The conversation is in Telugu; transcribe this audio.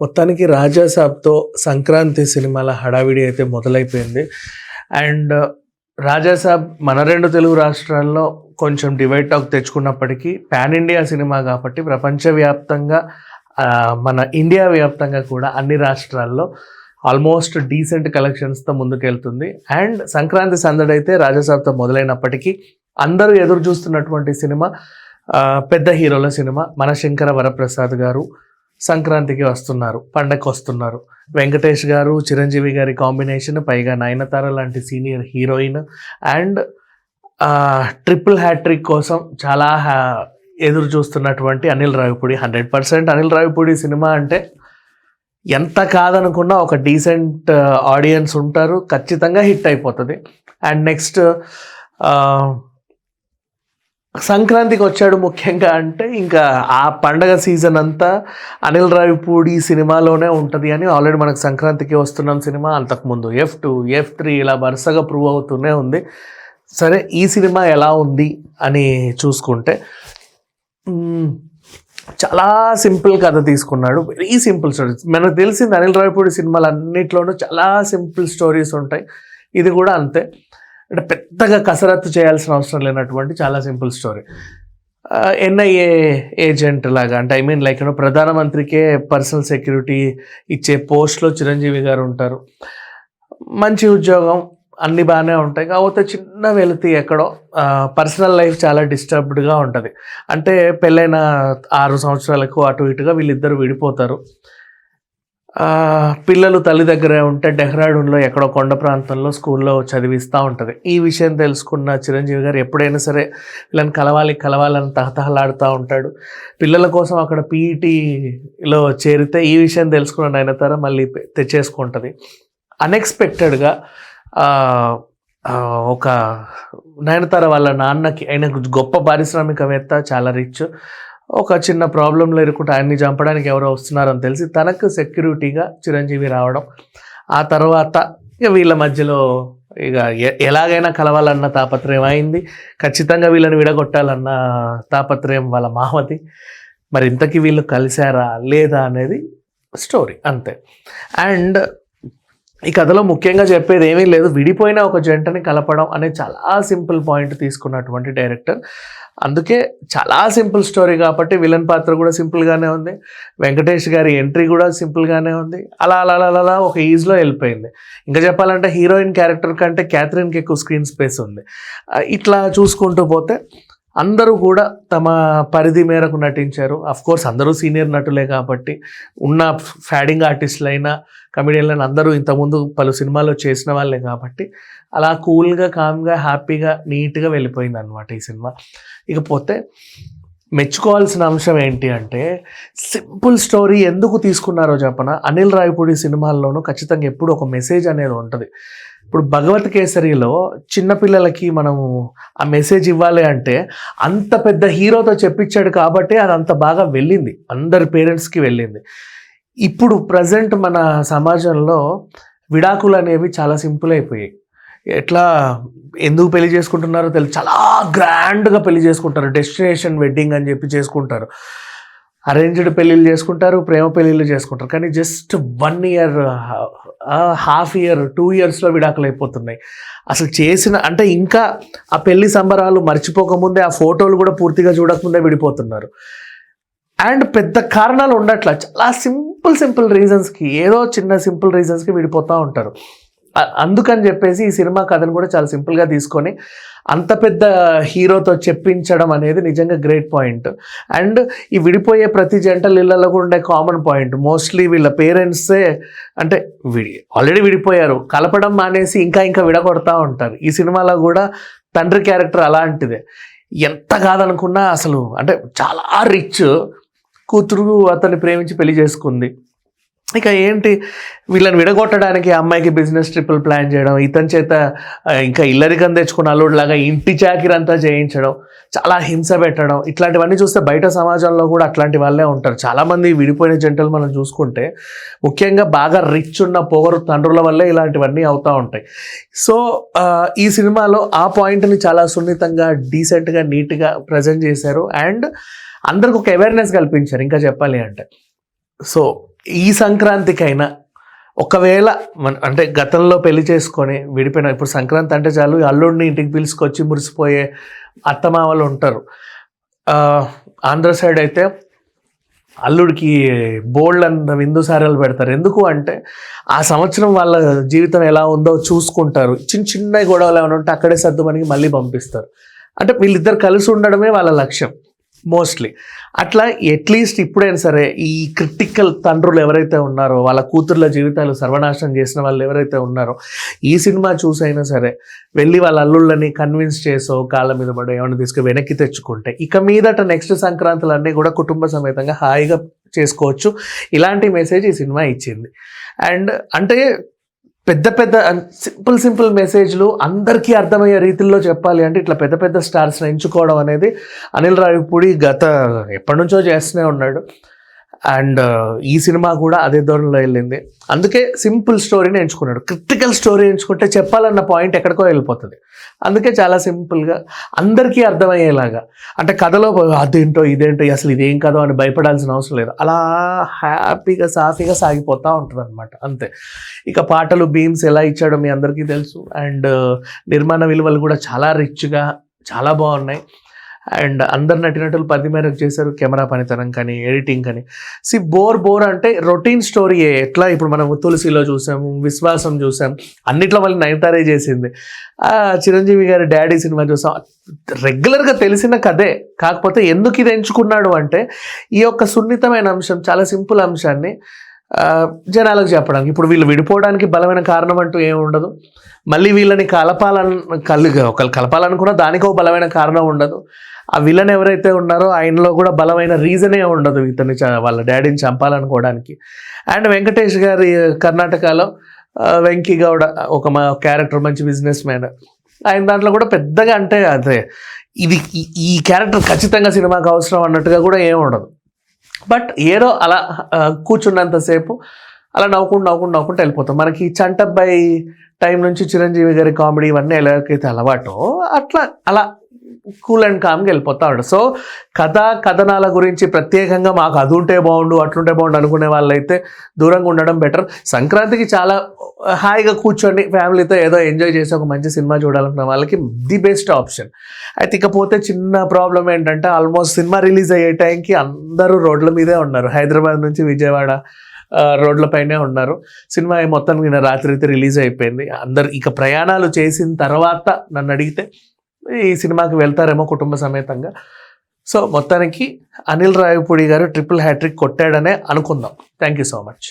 మొత్తానికి రాజాసాబ్తో సంక్రాంతి సినిమాల హడావిడి అయితే మొదలైపోయింది. అండ్ రాజాసాబ్ మన 2 తెలుగు రాష్ట్రాల్లో కొంచెం డివైడ్ టాక్ తెచ్చుకున్నప్పటికీ పాన్ ఇండియా సినిమా కాబట్టి ప్రపంచవ్యాప్తంగా మన ఇండియా వ్యాప్తంగా కూడా అన్ని రాష్ట్రాల్లో ఆల్మోస్ట్ డీసెంట్ కలెక్షన్స్తో ముందుకెళ్తుంది. అండ్ సంక్రాంతి సందడి అయితే రాజాసాబ్తో మొదలైనప్పటికీ అందరూ ఎదురు చూస్తున్నటువంటి సినిమా పెద్ద హీరోల సినిమా. మన శంకర వరప్రసాద్ గారు సంక్రాంతికి వస్తున్నారు, పండగకి వస్తున్నారు. వెంకటేష్ గారు చిరంజీవి గారి కాంబినేషన్, పైగా నయనతార లాంటి senior heroine. And triple hat trick కోసం చాలా ఎదురు చూస్తున్నటువంటి అనిల్ రావిపూడి. 100% అనిల్ రావిపూడి సినిమా అంటే ఎంత కాదనుకున్నా ఒక డీసెంట్ ఆడియన్స్ ఉంటారు, ఖచ్చితంగా హిట్ అయిపోతుంది. అండ్ నెక్స్ట్ సంక్రాంతికి వచ్చాడు ముఖ్యంగా అంటే ఇంకా ఆ పండగ సీజన్ అంతా అనిల్ రావిపూడి సినిమాలోనే ఉంటుంది అని ఆల్రెడీ మనకు సంక్రాంతికి వస్తున్నాం సినిమా, అంతకుముందు F2, F3 ఇలా వరుసగా ప్రూవ్ అవుతూనే ఉంది. సరే, ఈ సినిమా ఎలా ఉంది అని చూసుకుంటే చాలా సింపుల్ కథ తీసుకున్నాడు, వెరీ సింపుల్ స్టోరీస్. మనకు తెలిసింది అనిల్ రావిపూడి సినిమాలు అన్నింటిలోనూ చాలా సింపుల్ స్టోరీస్ ఉంటాయి, ఇది కూడా అంతే. అంటే పెద్దగా కసరత్తు చేయాల్సిన అవసరం లేనటువంటి చాలా సింపుల్ స్టోరీ. NIA ఏజెంట్ లాగా, అంటే ఐ మీన్ లైక్ ప్రధానమంత్రికే పర్సనల్ సెక్యూరిటీ ఇచ్చే పోస్ట్లో చిరంజీవి గారు ఉంటారు. మంచి ఉద్యోగం, అన్నీ బాగానే ఉంటాయి. కాకపోతే చిన్న వెలితి ఎక్కడో పర్సనల్ లైఫ్ చాలా డిస్టర్బ్డ్గా ఉంటుంది. అంటే పెళ్ళైన 6 సంవత్సరాలకు అటు ఇటుగా వీళ్ళిద్దరు విడిపోతారు. పిల్లలు తల్లి దగ్గరే ఉంటే డెహ్రాడూన్లో ఎక్కడో కొండ ప్రాంతంలో స్కూల్లో చదివిస్తూ ఉంటుంది. ఈ విషయం తెలుసుకున్న చిరంజీవి గారు ఎప్పుడైనా సరే వీళ్ళని కలవాలని తహతహలాడుతూ ఉంటాడు. పిల్లల కోసం అక్కడ PETలో చేరితే ఈ విషయం తెలుసుకున్న నయనతార మళ్ళీ తెచ్చేసుకుంటుంది. అన్ఎక్స్పెక్టెడ్గా ఒక నయనతార వాళ్ళ నాన్నకి, ఆయన గొప్ప పారిశ్రామికవేత్త, చాలా రిచ్, ఒక చిన్న ప్రాబ్లంలో ఇరుకుంటే ఆయన్ని చంపడానికి ఎవరో వస్తున్నారని తెలిసి తనకు సెక్యూరిటీగా చిరంజీవి రావడం. ఆ తర్వాత ఇక వీళ్ళ మధ్యలో ఇక ఎలాగైనా కలవాలన్న తాపత్రయం అయింది. ఖచ్చితంగా వీళ్ళని విడగొట్టాలన్న తాపత్రయం వాళ్ళ మామతి. మరి ఇంతకీ వీళ్ళు కలిశారా లేదా అనేది స్టోరీ, అంతే. అండ్ ఈ కథలో ముఖ్యంగా చెప్పేది ఏమీ లేదు, విడిపోయిన ఒక జంటని కలపడం అనే చాలా సింపుల్ పాయింట్ తీసుకున్నటువంటి డైరెక్టర్. అందుకే చాలా సింపుల్ స్టోరీ కాబట్టి విలన్ పాత్ర కూడా సింపుల్గానే ఉంది, వెంకటేష్ గారి ఎంట్రీ కూడా సింపుల్గానే ఉంది. అలా అలా అలా అలా ఒక ఈజ్లో వెళ్ళిపోయింది. ఇంకా చెప్పాలంటే హీరోయిన్ క్యారెక్టర్ కంటే క్యాథరిన్కి ఎక్కువ స్క్రీన్ స్పేస్ ఉంది. ఇట్లా చూసుకుంటూ పోతే అందరూ కూడా తమ పరిధి మేరకు నటించారు. అఫ్కోర్స్ అందరూ సీనియర్ నటులే కాబట్టి, ఉన్న ఫ్యాడింగ్ ఆర్టిస్టులైనా కమెడియన్లైనా అందరూ ఇంతకుముందు పలు సినిమాల్లో చేసిన వాళ్ళే కాబట్టి అలా కూల్గా, కామ్గా, హ్యాపీగా, నీట్గా వెళ్ళిపోయింది అనమాట ఈ సినిమా. ఇకపోతే మెచ్చుకోవాల్సిన అంశం ఏంటి అంటే సింపుల్ స్టోరీ ఎందుకు తీసుకున్నారో చెప్పనా. అనిల్ రావిపూడి సినిమాల్లోనూ ఖచ్చితంగా ఎప్పుడు ఒక మెసేజ్ అనేది ఉంటుంది. ఇప్పుడు భగవత్ కేసరిలో చిన్నపిల్లలకి మనము ఆ మెసేజ్ ఇవ్వాలి అంటే అంత పెద్ద హీరోతో చెప్పించాడు కాబట్టి అది అంత బాగా వెళ్ళింది, అందరి పేరెంట్స్కి వెళ్ళింది. ఇప్పుడు ప్రజెంట్ మన సమాజంలో విడాకులు అనేవి చాలా సింపుల్ అయిపోయాయి. ఎట్లా ఎందుకు పెళ్లి చేసుకుంటున్నారో తెలియదు, చాలా గ్రాండ్గా పెళ్లి చేసుకుంటారు, డెస్టినేషన్ వెడ్డింగ్ అని చెప్పి చేసుకుంటారు. అరేంజ్డ్ పెళ్ళిళ్ళు చేసుకుంటారు, ప్రేమ పెళ్ళిళ్ళు చేసుకుంటారు. కానీ జస్ట్ 1 year, ½ year, 2 yearsలో విడాకులు అయిపోతున్నాయి. అసలు చేసిన అంటే ఇంకా ఆ పెళ్లి సంబరాలు మర్చిపోకముందే, ఆ ఫోటోలు కూడా పూర్తిగా చూడకముందే విడిపోతున్నారు. అండ్ పెద్ద కారణాలు ఉండట్లా, చాలా సింపుల్ రీజన్స్కి, ఏదో చిన్న సింపుల్ రీజన్స్కి విడిపోతూ ఉంటారు. అందుకని చెప్పేసి ఈ సినిమా కథను కూడా చాలా సింపుల్గా తీసుకొని అంత పెద్ద హీరోతో చెప్పించడం అనేది నిజంగా గ్రేట్ పాయింట్. అండ్ ఈ విడిపోయే ప్రతి జంటల ఇళ్లలో కూడా ఉండే కామన్ పాయింట్, మోస్ట్లీ వీళ్ళ పేరెంట్సే అంటే ఆల్రెడీ విడిపోయారు, కలపడం మానేసి ఇంకా విడగొడతా ఉంటారు. ఈ సినిమాలో కూడా తండ్రి క్యారెక్టర్ అలాంటిదే. ఎంత కాదనుకున్నా అసలు అంటే చాలా రిచ్, కూతురు అతన్ని ప్రేమించి పెళ్లి చేసుకుంది. ఇక ఏంటి, వీళ్ళని విడగొట్టడానికి అమ్మాయికి బిజినెస్ ట్రిపుల్ ప్లాన్ చేయడం, ఇతని చేత ఇంకా ఇల్లరికం తెచ్చుకున్న అల్లుడిలాగా ఇంటి చాకిరంతా చేయించడం, చాలా హింస పెట్టడం, ఇట్లాంటివన్నీ చూస్తే బయట సమాజంలో కూడా అట్లాంటి వాళ్ళే ఉంటారు. చాలామంది విడిపోయిన జంటలు మనం చూసుకుంటే ముఖ్యంగా బాగా రిచ్ ఉన్న పొగరు తండ్రుల వల్లే ఇలాంటివన్నీ అవుతూ ఉంటాయి. సో ఈ సినిమాలో ఆ పాయింట్ని చాలా సున్నితంగా, డీసెంట్గా, నీట్గా ప్రజెంట్ చేశారు. అండ్ అందరికి ఒక అవేర్నెస్ కల్పించారు ఇంకా చెప్పాలి అంటే. సో ఈ సంక్రాంతికైనా ఒకవేళ అంటే గతంలో పెళ్లి చేసుకొని విడిపోయిన, ఇప్పుడు సంక్రాంతి అంటే చాలు అల్లుడిని ఇంటికి పిలుచుకొచ్చి మురిసిపోయే అత్తమామలు ఉంటారు. ఆంధ్ర సైడ్ అయితే అల్లుడికి బోల్డ్ అంత విందు సారాలు పెడతారు. ఎందుకు అంటే ఆ సంవత్సరం వాళ్ళ జీవితం ఎలా ఉందో చూసుకుంటారు. చిన్న చిన్న గొడవలు ఏమైనా ఉంటే అక్కడే సర్దుమని మళ్ళీ పంపిస్తారు. అంటే వీళ్ళిద్దరు కలిసి ఉండడమే వాళ్ళ లక్ష్యం మోస్ట్లీ. అట్లా అట్లీస్ట్ ఇప్పుడైనా సరే ఈ క్రిటికల్ తండ్రులు ఎవరైతే ఉన్నారో, వాళ్ళ కూతుర్ల జీవితాలు సర్వనాశనం చేసిన వాళ్ళు ఎవరైతే ఉన్నారో, ఈ సినిమా చూసైనా సరే వెళ్ళి వాళ్ళ అల్లుళ్ళని కన్విన్స్ చేసో కాళ్ళ మీద పడో ఏమైనా తీసుకుని వెనక్కి తెచ్చుకుంటే ఇక మీదట నెక్స్ట్ సంక్రాంతులన్నీ కూడా కుటుంబ సమేతంగా హాయిగా చేసుకోవచ్చు. ఇలాంటి మెసేజ్ ఈ సినిమా ఇచ్చింది. అండ్ అంటే పెద్ద పెద్ద సింపుల్ మెసేజ్లు అందరికీ అర్థమయ్యే రీతిలో చెప్పాలి అంటే ఇట్లా పెద్ద పెద్ద స్టార్స్ని ఎంచుకోవడం అనేది అనిల్ రావిపూడి ఎప్పటి నుంచో చేస్తూనే ఉన్నాడు. అండ్ ఈ సినిమా కూడా అదే ధోరణిలో వెళ్ళింది. అందుకే సింపుల్ స్టోరీని ఎంచుకున్నాడు. క్రిటికల్ స్టోరీ ఎంచుకుంటే చెప్పాలన్న పాయింట్ ఎక్కడికో వెళ్ళిపోతుంది. అందుకే చాలా సింపుల్గా అందరికీ అర్థమయ్యేలాగా, అంటే కథలో అదేంటో ఇదేంటో అసలు ఇదేం కథో అని భయపడాల్సిన అవసరం లేదు. అలా హ్యాపీగా సాఫీగా సాగిపోతూ ఉంటుంది అనమాట, అంతే. ఇక పాటలు బీమ్స్ ఎలా ఇచ్చాడో మీ అందరికీ తెలుసు. అండ్ నిర్మాణ విలువలు కూడా చాలా రిచ్గా చాలా బాగున్నాయి. అండ్ అందరు నటినటులు 10 మేరకు చేశారు. కెమెరా పనితనం కానీ ఎడిటింగ్ కానీ బోర్ అంటే రొటీన్ స్టోరీ. ఎట్లా ఇప్పుడు మనం తులసిలో చూసాము, విశ్వాసం చూసాం, అన్నిట్లో మళ్ళీ నయనతారే చేసింది. చిరంజీవి గారి డాడీ సినిమా చూసాం, రెగ్యులర్గా తెలిసిన కథే. కాకపోతే ఎందుకు ఇది ఎంచుకున్నాడు అంటే ఈ యొక్క సున్నితమైన అంశం, చాలా సింపుల్ అంశాన్ని జనాలకు చెప్పడానికి. ఇప్పుడు వీళ్ళు విడిపోవడానికి బలమైన కారణం అంటూ ఏమి ఉండదు. మళ్ళీ వీళ్ళని ఒకళ్ళు కలపాలనుకున్నా దానికో బలమైన కారణం ఉండదు. ఆ విలన్ ఎవరైతే ఉన్నారో ఆయనలో కూడా బలమైన రీజనే ఉండదు ఇతన్ని వాళ్ళ డాడీని చంపాలనుకోవడానికి. అండ్ వెంకటేష్ గారి కర్ణాటకలో వెంకీ గౌడ ఒక క్యారెక్టర్, మంచి బిజినెస్ మ్యాన్. ఆయన దాంట్లో కూడా పెద్దగా అంటే అదే ఈ క్యారెక్టర్ ఖచ్చితంగా సినిమాకి అవసరం అన్నట్టుగా కూడా ఏమి ఉండదు. బట్ ఏదో అలా కూర్చున్నంతసేపు అలా నవ్వుకుంటూ వెళ్ళిపోతాం. మనకి చంటబ్బాయి టైం నుంచి చిరంజీవి గారి కామెడీ ఇవన్నీ ఎలాగైతే అలవాటో అలా కూల్ అండ్ కామ్గా వెళ్ళిపోతా ఉంటాడు. సో కథనాల గురించి ప్రత్యేకంగా మాకు అది ఉంటే బాగుండు అట్లుంటే బాగుండు అనుకునే వాళ్ళైతే దూరంగా ఉండడం బెటర్. సంక్రాంతికి చాలా హాయిగా కూర్చోండి ఫ్యామిలీతో ఏదో ఎంజాయ్ చేసి ఒక మంచి సినిమా చూడాలనుకున్న వాళ్ళకి ది బెస్ట్ ఆప్షన్. అయితే ఇకపోతే చిన్న ప్రాబ్లం ఏంటంటే ఆల్మోస్ట్ సినిమా రిలీజ్ అయ్యే టైంకి అందరూ రోడ్ల మీదే ఉన్నారు. హైదరాబాద్ నుంచి విజయవాడ రోడ్లపైనే ఉన్నారు. సినిమా మొత్తం రాత్రి అయితే రిలీజ్ అయిపోయింది. అందరు ఇక ప్రయాణాలు చేసిన తర్వాత నన్ను అడిగితే ఈ సినిమాకి వెళ్తారేమో కుటుంబ సమేతంగా. సో మొత్తానికి అనిల్ రావిపూడి గారు ట్రిపుల్ హ్యాట్రిక్ కొట్టాడనే అనుకుందాం. Thank you so much.